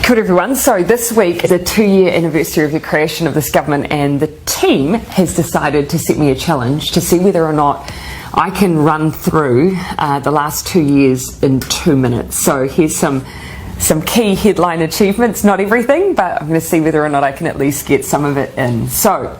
Kia ora everyone. So this week is a 2-year anniversary of the creation of this government, and the team has decided to set me a challenge to see whether or not I can run through the last 2 years in 2 minutes. So here's some key headline achievements, not everything, but I'm going to see whether or not I can at least get some of it in. So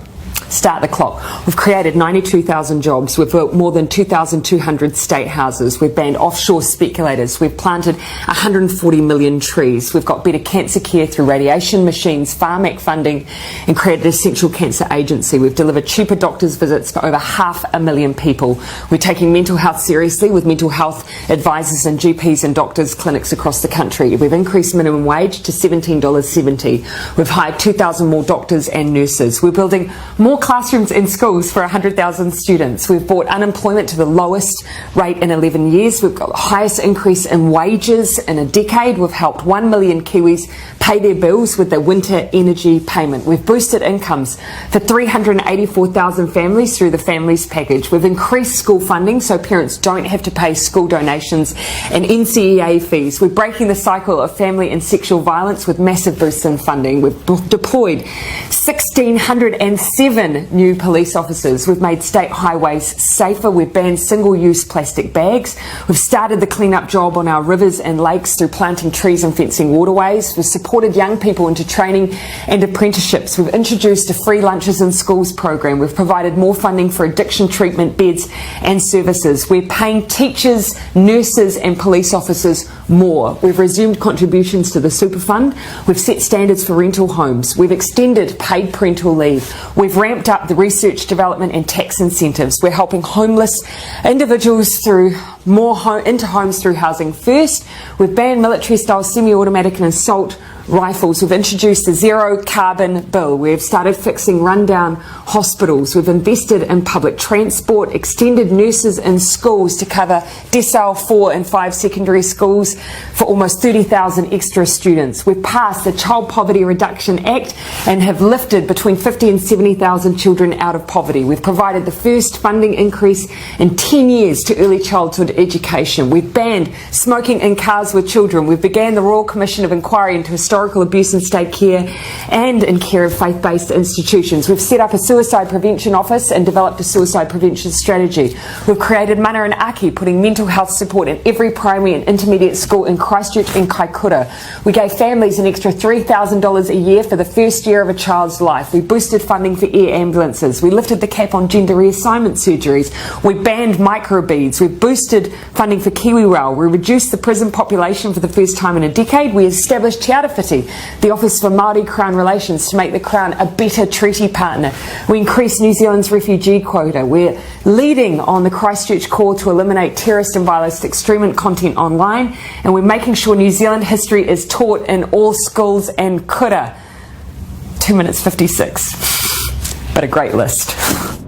start the clock. We've created 92,000 jobs. We've built more than 2,200 state houses. We've banned offshore speculators. We've planted 140 million trees. We've got better cancer care through radiation machines, Pharmac funding, and created an essential cancer agency. We've delivered cheaper doctors' visits for over 500,000 people. We're taking mental health seriously with mental health advisors and GPs and doctors' clinics across the country. We've increased minimum wage to $17.70. We've hired 2,000 more doctors and nurses. We're building more classrooms in schools for 100,000 students. We've brought unemployment to the lowest rate in 11 years. We've got the highest increase in wages in a decade. We've helped 1 million Kiwis pay their bills with their winter energy payment. We've boosted incomes for 384,000 families through the Families Package. We've increased school funding so parents don't have to pay school donations and NCEA fees. We're breaking the cycle of family and sexual violence with massive boosts in funding. We've deployed 1,607 new police officers. We've made state highways safer. We've banned single-use plastic bags. We've started the clean-up job on our rivers and lakes through planting trees and fencing waterways. We've supported young people into training and apprenticeships. We've introduced a free lunches in schools program. We've provided more funding for addiction treatment beds and services. We're paying teachers, nurses and police officers more. We've resumed contributions to the super fund. We've set standards for rental homes. We've extended paid parental leave. We've ramped up the research, development and tax incentives. We're helping homeless individuals through into homes through Housing First. We've banned military-style semi-automatic and assault rifles. We've introduced a zero carbon bill. We've started fixing rundown hospitals. We've invested in public transport, extended nurses in schools to cover decile 4 and 5 secondary schools for almost 30,000 extra students. We've passed the Child Poverty Reduction Act and have lifted between 50 and 70,000 children out of poverty. We've provided the first funding increase in 10 years to early childhood education. We've banned smoking in cars with children. We've began the Royal Commission of Inquiry into historical abuse in state care and in care of faith-based institutions. We've set up a suicide prevention office and developed a suicide prevention strategy. We've created Mana and Aki, putting mental health support in every primary and intermediate school in Christchurch and Kaikoura. We gave families an extra $3,000 a year for the first year of a child's life. We boosted funding for air ambulances. We lifted the cap on gender reassignment surgeries. We banned microbeads. We boosted funding for KiwiRail. We reduced the prison population for the first time in a decade. We established Te Arawhiti, the Office for Māori Crown Relations, to make the Crown a better treaty partner. We increased New Zealand's refugee quota. We're leading on the Christchurch call to eliminate terrorist and violent extremist content online, and we're making sure New Zealand history is taught in all schools and kura. 2 minutes 56, but a great list.